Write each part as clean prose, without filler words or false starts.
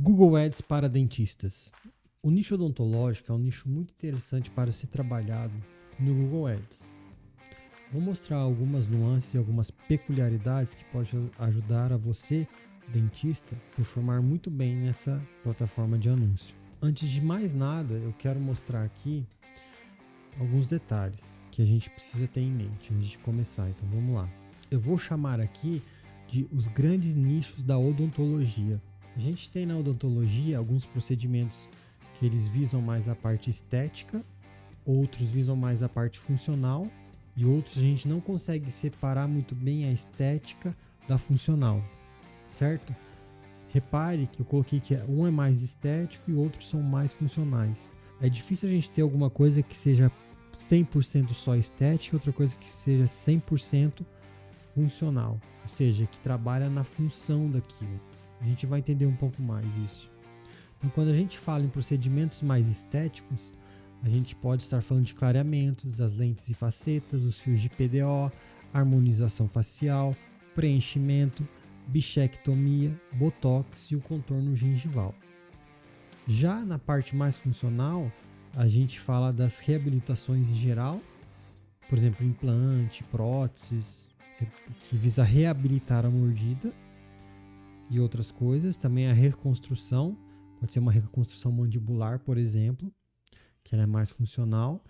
Google Ads para dentistas. O nicho odontológico é um nicho muito interessante para ser trabalhado no Google Ads. Vou mostrar algumas nuances e algumas peculiaridades que podem ajudar a você, dentista, a performar muito bem nessa plataforma de anúncio. Antes de mais nada, eu quero mostrar aqui alguns detalhes que a gente precisa ter em mente antes de começar. Então vamos lá. Eu vou chamar aqui de os grandes nichos da odontologia. A gente tem na odontologia alguns procedimentos que eles visam mais a parte estética, outros visam mais a parte funcional e outros a gente não consegue separar muito bem a estética da funcional, certo? Repare que eu coloquei que um é mais estético e outros são mais funcionais. É difícil a gente ter alguma coisa que seja 100% só estética e outra coisa que seja 100% funcional, ou seja, que trabalha na função daquilo. A gente vai entender um pouco mais isso. Então, quando a gente fala em procedimentos mais estéticos, a gente pode estar falando de clareamentos, das lentes e facetas, os fios de PDO, harmonização facial, preenchimento, bichectomia, botox e o contorno gengival. Já na parte mais funcional, a gente fala das reabilitações em geral, por exemplo, implante, próteses, que visa reabilitar a mordida e outras coisas. Também a reconstrução, pode ser uma reconstrução mandibular, por exemplo, que ela é mais funcional,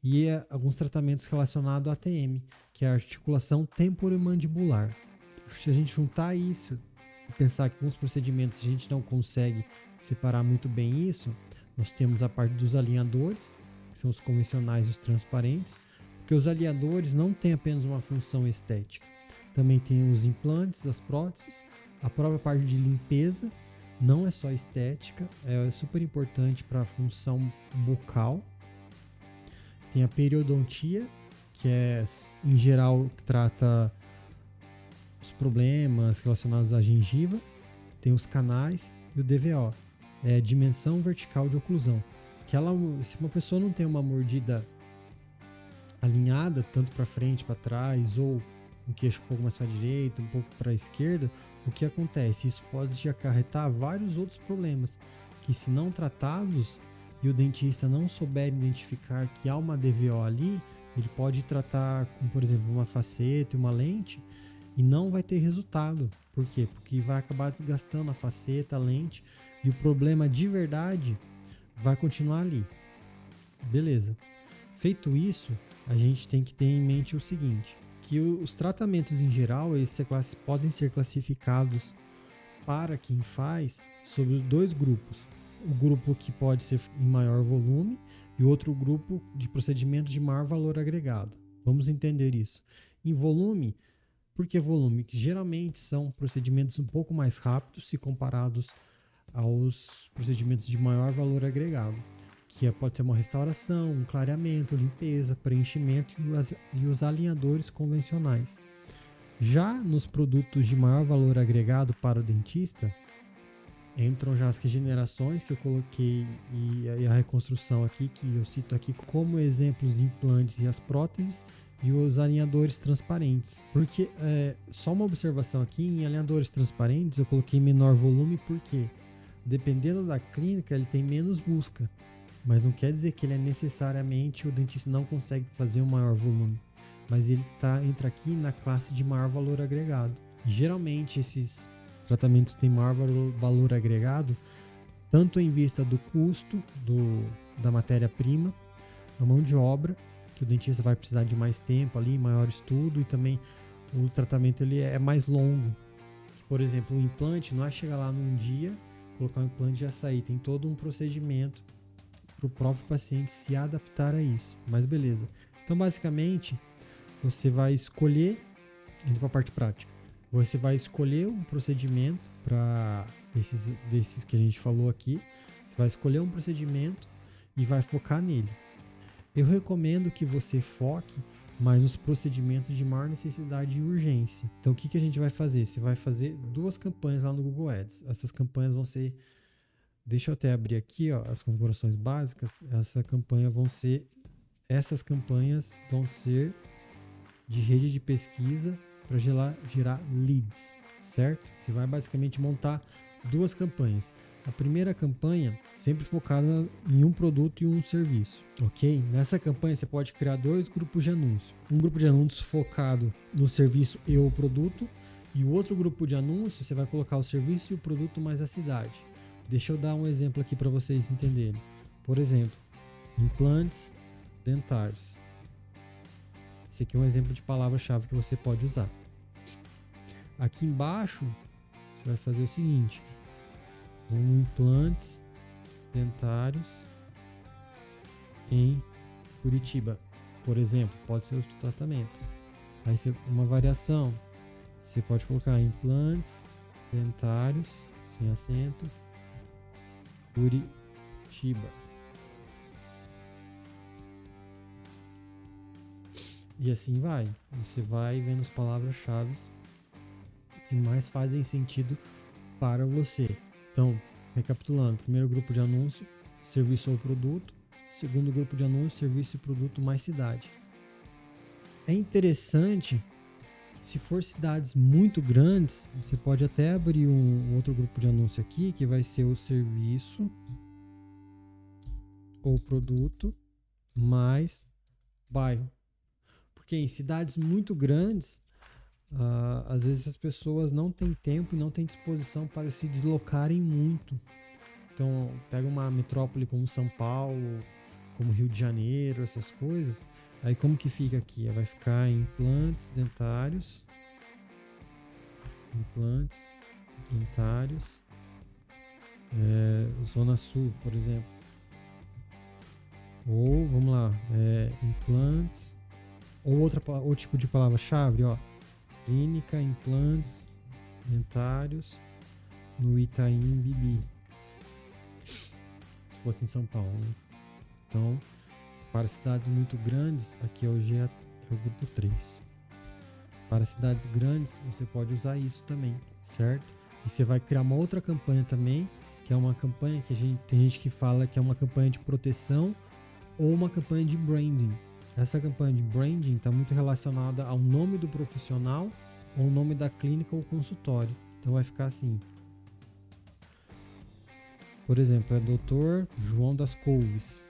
e alguns tratamentos relacionados à ATM, que é a articulação temporomandibular. Se a gente juntar isso e pensar que alguns procedimentos a gente não consegue separar muito bem isso, nós temos a parte dos alinhadores, que são os convencionais e os transparentes, porque os alinhadores não têm apenas uma função estética. Também tem os implantes, as próteses, a própria parte de limpeza, não é só estética, é super importante para a função bucal. Tem a periodontia, que é, em geral, que trata os problemas relacionados à gengiva. Tem os canais e o DVO, é a dimensão vertical de oclusão. Se uma pessoa não tem uma mordida alinhada, tanto para frente, para trás, ou um queixo um pouco mais para a direita, um pouco para a esquerda, o que acontece? Isso pode acarretar vários outros problemas, que se não tratados e o dentista não souber identificar que há uma DVO ali, ele pode tratar com, por exemplo, uma faceta e uma lente e não vai ter resultado. Por quê? Porque vai acabar desgastando a faceta, a lente, e o problema de verdade vai continuar ali. Beleza. Feito isso, a gente tem que ter em mente o seguinte, que os tratamentos em geral eles podem ser classificados para quem faz sobre dois grupos. O grupo que pode ser em maior volume e outro grupo de procedimentos de maior valor agregado. Vamos entender isso. Em volume, por que volume? Que geralmente são procedimentos um pouco mais rápidos se comparados aos procedimentos de maior valor agregado, que pode ser uma restauração, um clareamento, limpeza, preenchimento e os alinhadores convencionais. Já nos produtos de maior valor agregado para o dentista, entram já as regenerações que eu coloquei e a reconstrução aqui, que eu cito aqui como exemplos, implantes e as próteses, e os alinhadores transparentes. Porque, só uma observação aqui, em alinhadores transparentes eu coloquei menor volume porque, dependendo da clínica, ele tem menos busca. Mas não quer dizer que ele é necessariamente o dentista não consegue fazer um maior volume, mas ele entra aqui na classe de maior valor agregado. Geralmente esses tratamentos têm maior valor agregado, tanto em vista do custo da matéria-prima, a mão de obra, que o dentista vai precisar de mais tempo ali, maior estudo, e também o tratamento ele é mais longo. Por exemplo, o implante não é chegar lá num dia, colocar um implante e já sair, tem todo um procedimento para o próprio paciente se adaptar a isso, mas beleza. Então, basicamente, você vai escolher, indo para a parte prática, você vai escolher um procedimento para desses que a gente falou aqui, você vai escolher um procedimento e vai focar nele. Eu recomendo que você foque mais nos procedimentos de maior necessidade e urgência. Então, o que a gente vai fazer? Você vai fazer 2 campanhas lá no Google Ads. Essas campanhas vão ser... Deixa eu até abrir aqui, ó, as configurações básicas. Essas campanhas vão ser de rede de pesquisa para gerar leads, certo? Você vai basicamente montar 2 campanhas. A primeira campanha sempre focada em um produto e um serviço, ok? Nessa campanha você pode criar 2 grupos de anúncios. Um grupo de anúncios focado no serviço e o produto, e o outro grupo de anúncios você vai colocar o serviço e o produto mais a cidade. Deixa eu dar um exemplo aqui para vocês entenderem. Por exemplo, implantes dentários. Esse aqui é um exemplo de palavra-chave que você pode usar. Aqui embaixo você vai fazer o seguinte: implantes dentários em Curitiba, por exemplo, pode ser outro tratamento. Aí uma variação, você pode colocar implantes dentários, sem acento, Curitiba. E assim vai. Você vai vendo as palavras-chave que mais fazem sentido para você. Então, recapitulando, primeiro grupo de anúncio, serviço ou produto. Segundo grupo de anúncio, serviço e produto mais cidade. É interessante, se for cidades muito grandes, você pode até abrir um outro grupo de anúncio aqui, que vai ser o serviço ou produto mais bairro. Porque em cidades muito grandes, às vezes as pessoas não têm tempo e não têm disposição para se deslocarem muito. Então, pega uma metrópole como São Paulo, como Rio de Janeiro, essas coisas. Aí como que fica aqui? Vai ficar implantes dentários, Zona Sul, por exemplo. Ou, vamos lá, implantes, ou outro tipo de palavra-chave, ó. Clínica, implantes dentários no Itaim Bibi. Se fosse em São Paulo, né? Então, para cidades muito grandes, aqui hoje é o grupo 3. Para cidades grandes, você pode usar isso também, certo? E você vai criar uma outra campanha também, que é uma campanha que tem gente que fala que é uma campanha de proteção ou uma campanha de branding. Essa campanha de branding está muito relacionada ao nome do profissional ou o nome da clínica ou consultório. Então vai ficar assim. Por exemplo, é Dr. João das Couves.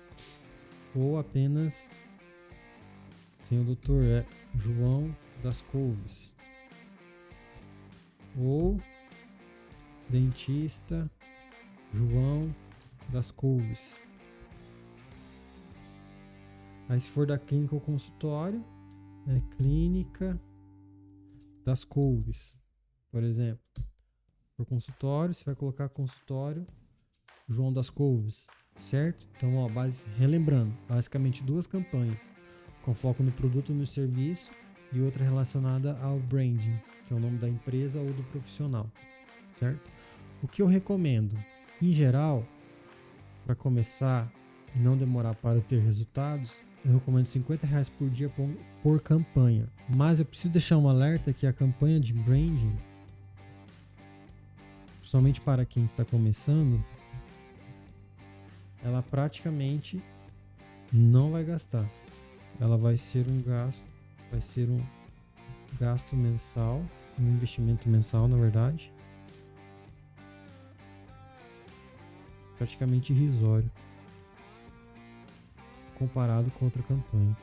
Ou apenas sem o doutor, é João das Couves. Ou dentista João das Couves. Aí se for da clínica ou consultório, é Clínica das Couves, por exemplo. Por consultório, você vai colocar consultório João das Couves, certo? Então, ó, relembrando, basicamente 2 campanhas, com foco no produto e no serviço, e outra relacionada ao branding, que é o nome da empresa ou do profissional, certo? O que eu recomendo, em geral, para começar e não demorar para ter resultados, eu recomendo R$50 por dia por campanha. Mas eu preciso deixar um alerta que a campanha de branding, somente para quem está começando, ela praticamente não vai gastar. Ela vai ser um gasto mensal, um investimento mensal, na verdade, praticamente irrisório comparado com outra campanha.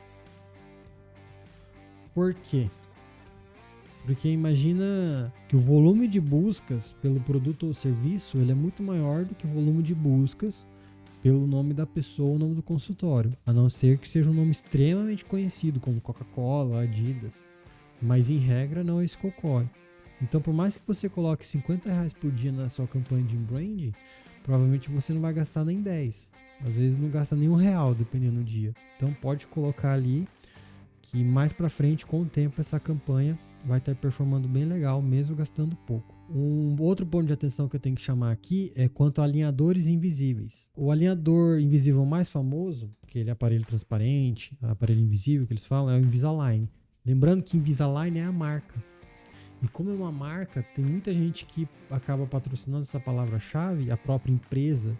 Por quê? Porque imagina que o volume de buscas pelo produto ou serviço ele é muito maior do que o volume de buscas pelo nome da pessoa ou nome do consultório, a não ser que seja um nome extremamente conhecido, como Coca-Cola, Adidas, mas em regra não é isso que ocorre. Então, por mais que você coloque R$50 por dia na sua campanha de branding, provavelmente você não vai gastar nem 10. Às vezes não gasta nem R$1, dependendo do dia. Então pode colocar ali que mais pra frente, com o tempo, essa campanha vai estar performando bem legal, mesmo gastando pouco. Um outro ponto de atenção que eu tenho que chamar aqui é quanto a alinhadores invisíveis. O alinhador invisível mais famoso, aquele aparelho transparente, aparelho invisível que eles falam, é o Invisalign. Lembrando que Invisalign é a marca. E como é uma marca, tem muita gente que acaba patrocinando essa palavra-chave, a própria empresa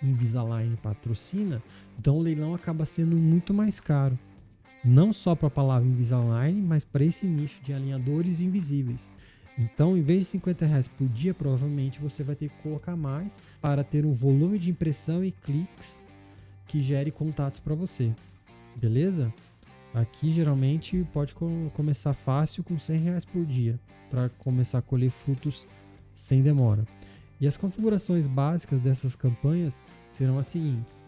Invisalign patrocina, então o leilão acaba sendo muito mais caro. Não só para a palavra Invisalign, mas para esse nicho de alinhadores invisíveis. Então, em vez de R$ 50 por dia, provavelmente você vai ter que colocar mais para ter um volume de impressão e cliques que gere contatos para você. Beleza? Aqui geralmente pode começar fácil com R$ 100 por dia para começar a colher frutos sem demora. E as configurações básicas dessas campanhas serão as seguintes.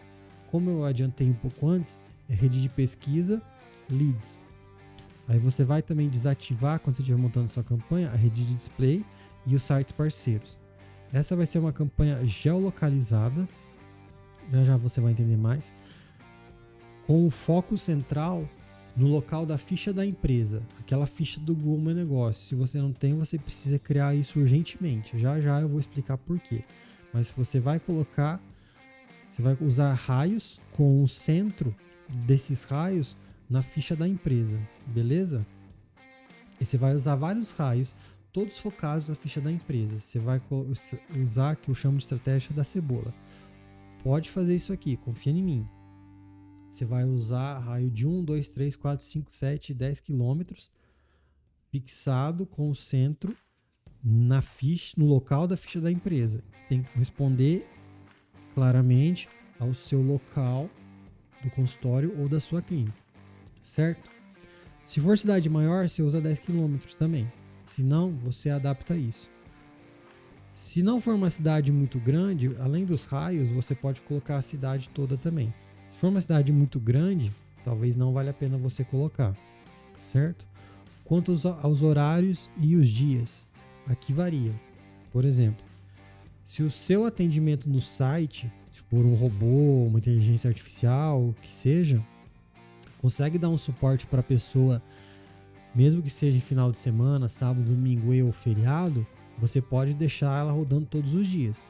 Como eu adiantei um pouco antes, é rede de pesquisa, leads. Aí você vai também desativar, quando você estiver montando sua campanha, a rede de display e os sites parceiros. Essa vai ser uma campanha geolocalizada, já você vai entender mais, com o foco central no local da ficha da empresa, aquela ficha do Google Meu Negócio. Se você não tem, você precisa criar isso urgentemente. Já eu vou explicar por quê. Mas você vai usar raios com o centro desses raios na ficha da empresa, beleza? E você vai usar vários raios, todos focados na ficha da empresa. Você vai usar o que eu chamo de estratégia da cebola. Pode fazer isso aqui, confia em mim. Você vai usar raio de 1, 2, 3, 4, 5, 7, 10 quilômetros, fixado com o centro na ficha, no local da ficha da empresa. Tem que corresponder claramente ao seu local do consultório ou da sua clínica. Certo? Se for cidade maior, você usa 10 km também. Se não, você adapta isso. Se não for uma cidade muito grande, além dos raios, você pode colocar a cidade toda também. Se for uma cidade muito grande, talvez não valha a pena você colocar. Certo? Quanto aos horários e os dias, aqui varia. Por exemplo, se o seu atendimento no site, se for um robô, uma inteligência artificial, o que seja, consegue dar um suporte para a pessoa, mesmo que seja em final de semana, sábado, domingo ou feriado, você pode deixar ela rodando todos os dias.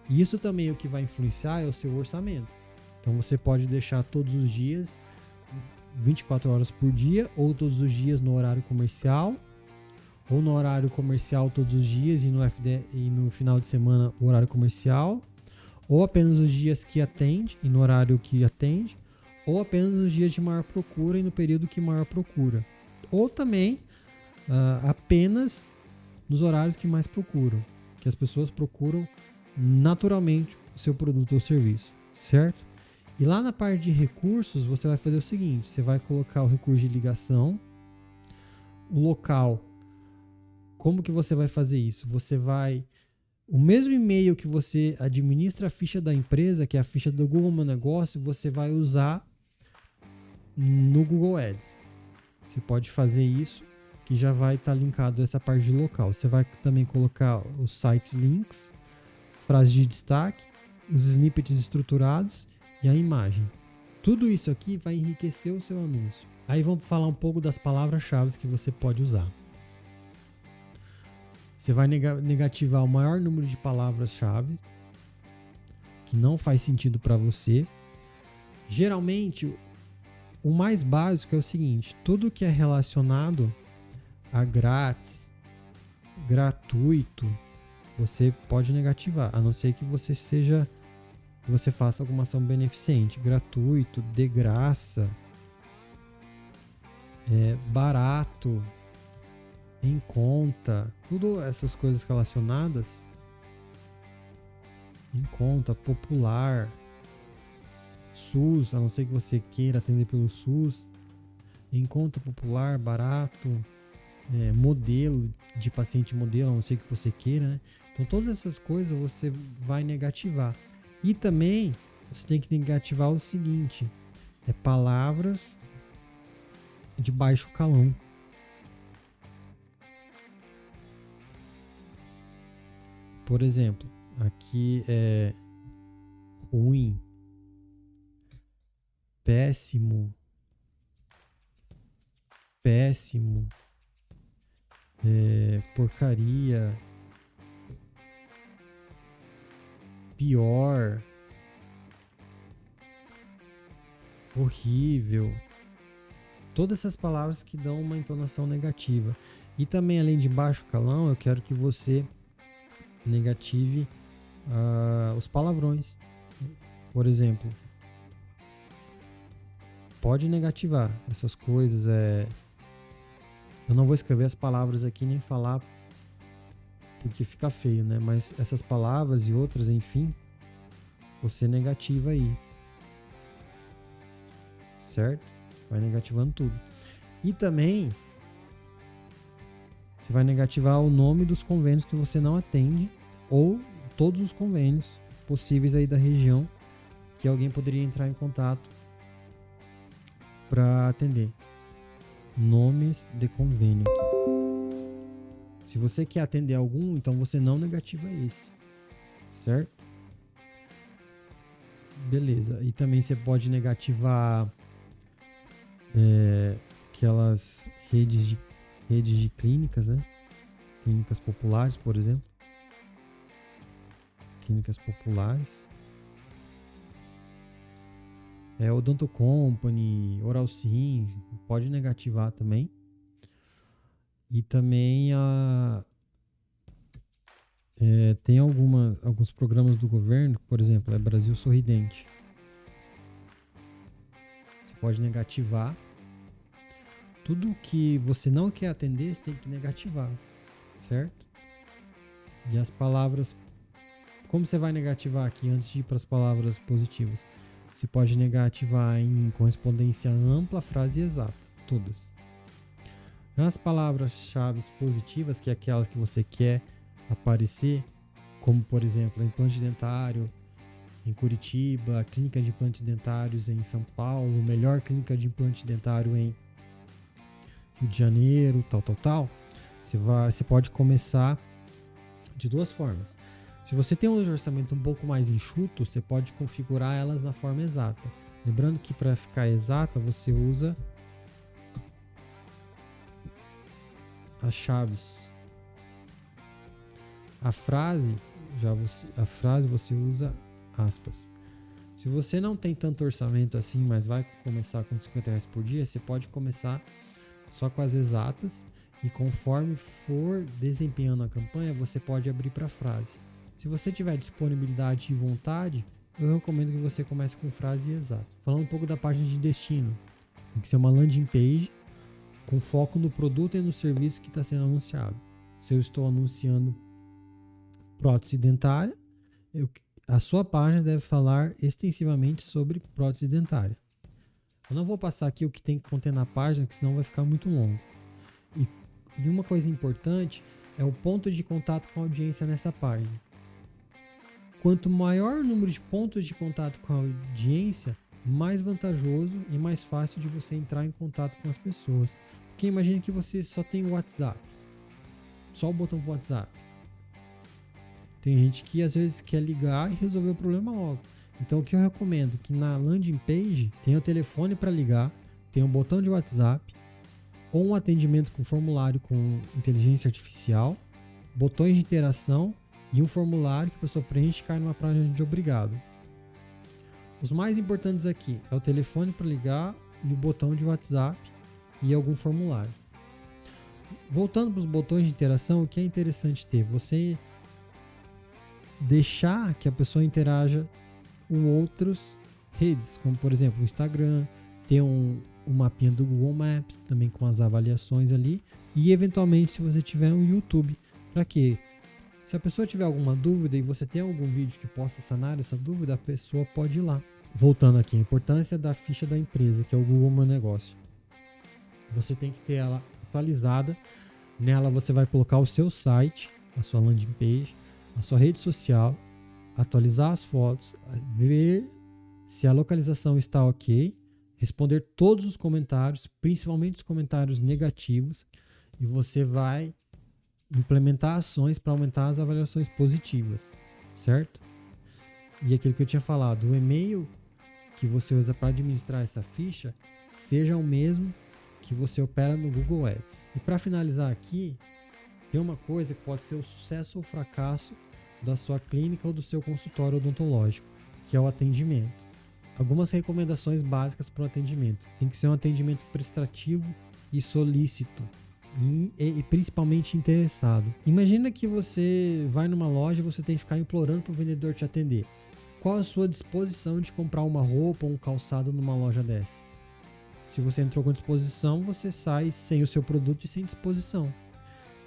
E isso também o que vai influenciar é o seu orçamento. Então você pode deixar todos os dias, 24 horas por dia, ou todos os dias no horário comercial, ou no horário comercial todos os dias e no final de semana o horário comercial, ou apenas os dias que atende e no horário que atende, ou apenas nos dias de maior procura e no período que maior procura. Ou também apenas nos horários que mais procuram, que as pessoas procuram naturalmente o seu produto ou serviço, certo? E lá na parte de recursos, você vai fazer o seguinte, você vai colocar o recurso de ligação, o local. Como que você vai fazer isso? O mesmo e-mail que você administra a ficha da empresa, que é a ficha do Google Meu Negócio, você vai usar no Google Ads. Você pode fazer isso, que já vai estar linkado essa parte de local. Você vai também colocar os site links, frases de destaque, os snippets estruturados e a imagem. Tudo isso aqui vai enriquecer o seu anúncio. Aí vamos falar um pouco das palavras-chave que você pode usar. Você vai negativar o maior número de palavras-chave que não faz sentido para você. Geralmente, o mais básico é o seguinte: tudo que é relacionado a grátis, gratuito, você pode negativar, a não ser que você faça alguma ação beneficente. Gratuito, de graça, barato, em conta, tudo essas coisas relacionadas, em conta, popular, SUS, a não ser que você queira atender pelo SUS, em conta, popular, barato, modelo, de paciente modelo, a não ser que você queira, né? Então todas essas coisas você vai negativar. E também você tem que negativar o seguinte, palavras de baixo calão. Por exemplo, aqui é ruim, péssimo, porcaria, pior, horrível. Todas essas palavras que dão uma entonação negativa. E também, além de baixo calão, eu quero que você negative os palavrões. Por exemplo, pode negativar essas coisas. Eu não vou escrever as palavras aqui nem falar porque fica feio, né? Mas essas palavras e outras, enfim, você negativa aí. Certo? Vai negativando tudo. E também você vai negativar o nome dos convênios que você não atende ou todos os convênios possíveis aí da região que alguém poderia entrar em contato para atender. Nomes de convênio aqui. Se você quer atender algum, então você não negativa esse. Certo? Beleza. E também você pode negativar aquelas redes de clínicas, né? Clínicas populares, por exemplo. Clínicas populares. Odonto Company, Oral Sim, pode negativar também. E também tem alguns programas do governo, por exemplo, Brasil Sorridente. Você pode negativar. Tudo que você não quer atender, você tem que negativar, certo? E as palavras, como você vai negativar aqui antes de ir para as palavras positivas? Você pode negativar em correspondência ampla, frase exata, todas. As palavras-chave positivas, que é aquelas que você quer aparecer, como por exemplo, implante dentário em Curitiba, clínica de implantes dentários em São Paulo, melhor clínica de implante dentário em Rio de Janeiro, tal. Você pode começar de duas formas. Se você tem um orçamento um pouco mais enxuto, você pode configurar elas na forma exata. Lembrando que para ficar exata, você usa as chaves. A frase você usa aspas. Se você não tem tanto orçamento assim, mas vai começar com R$50 por dia, você pode começar só com as exatas e conforme for desempenhando a campanha, você pode abrir para frase. Se você tiver disponibilidade e vontade, eu recomendo que você comece com frase exata. Falando um pouco da página de destino, tem que ser uma landing page com foco no produto e no serviço que está sendo anunciado. Se eu estou anunciando prótese dentária, a sua página deve falar extensivamente sobre prótese dentária. Eu não vou passar aqui o que tem que conter na página, porque senão vai ficar muito longo. E uma coisa importante é o ponto de contato com a audiência nessa página. Quanto maior o número de pontos de contato com a audiência, mais vantajoso e mais fácil de você entrar em contato com as pessoas. Porque imagine que você só tem o WhatsApp. Só o botão do WhatsApp. Tem gente que às vezes quer ligar e resolver o problema logo. Então o que eu recomendo? Que na landing page tenha o telefone para ligar, tenha um botão de WhatsApp, ou um atendimento com formulário com inteligência artificial, botões de interação e um formulário que a pessoa preenche e cai numa página de obrigado. Os mais importantes aqui é o telefone para ligar e o botão de WhatsApp e algum formulário. Voltando para os botões de interação, o que é interessante ter? Você deixar que a pessoa interaja com outras redes, como por exemplo o Instagram, ter um mapinha do Google Maps, também com as avaliações ali, e eventualmente se você tiver um YouTube, para quê? Se a pessoa tiver alguma dúvida e você tem algum vídeo que possa sanar essa dúvida, a pessoa pode ir lá. Voltando aqui, a importância da ficha da empresa, que é o Google Meu Negócio. Você tem que ter ela atualizada. Nela você vai colocar o seu site, a sua landing page, a sua rede social, atualizar as fotos, ver se a localização está ok, responder todos os comentários, principalmente os comentários negativos, e você vai implementar ações para aumentar as avaliações positivas, certo? E aquilo que eu tinha falado, o e-mail que você usa para administrar essa ficha seja o mesmo que você opera no Google Ads. E para finalizar aqui, tem uma coisa que pode ser o sucesso ou fracasso da sua clínica ou do seu consultório odontológico, que é o atendimento. Algumas recomendações básicas para o atendimento. Tem que ser um atendimento prestativo e solícito. E principalmente interessado. Imagina que você vai numa loja e você tem que ficar implorando para o vendedor te atender. Qual a sua disposição de comprar uma roupa ou um calçado numa loja dessa? Se você entrou com disposição, você sai sem o seu produto e sem disposição.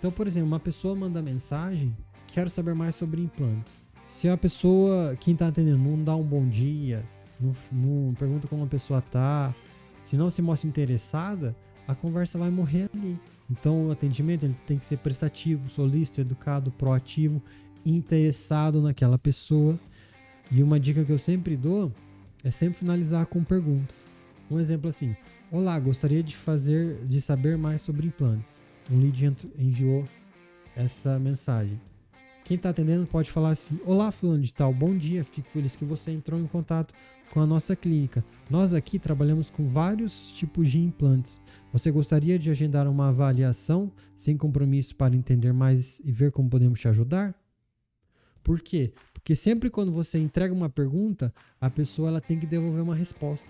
Então, por exemplo, uma pessoa manda mensagem quero saber mais sobre implantes. Se a pessoa, quem está atendendo, não dá um bom dia, não pergunta como a pessoa está, se não se mostra interessada, a conversa vai morrer ali. Então o atendimento ele tem que ser prestativo, solícito, educado, proativo, interessado naquela pessoa. E uma dica que eu sempre dou é sempre finalizar com perguntas. Um exemplo assim: olá, gostaria de saber mais sobre implantes. Um lead enviou essa mensagem. Quem está atendendo pode falar assim: olá, fulano de tal, bom dia, fico feliz que você entrou em contato com a nossa clínica. Nós aqui trabalhamos com vários tipos de implantes. Você gostaria de agendar uma avaliação sem compromisso para entender mais e ver como podemos te ajudar? Por quê? Porque sempre quando você entrega uma pergunta, a pessoa ela tem que devolver uma resposta.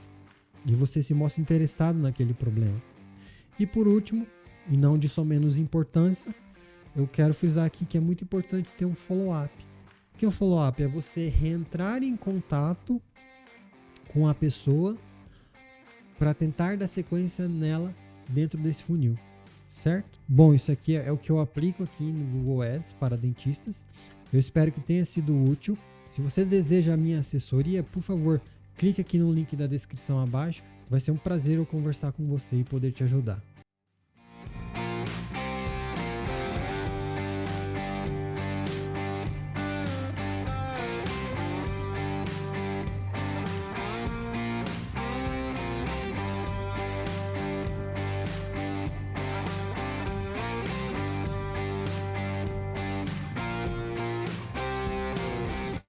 E você se mostra interessado naquele problema. E por último, e não de só menos importância, eu quero frisar aqui que é muito importante ter um follow-up. O que é um follow-up? É você reentrar em contato com a pessoa para tentar dar sequência nela dentro desse funil, certo? Bom, isso aqui é o que eu aplico aqui no Google Ads para dentistas. Eu espero que tenha sido útil. Se você deseja a minha assessoria, por favor, clique aqui no link da descrição abaixo. Vai ser um prazer eu conversar com você e poder te ajudar.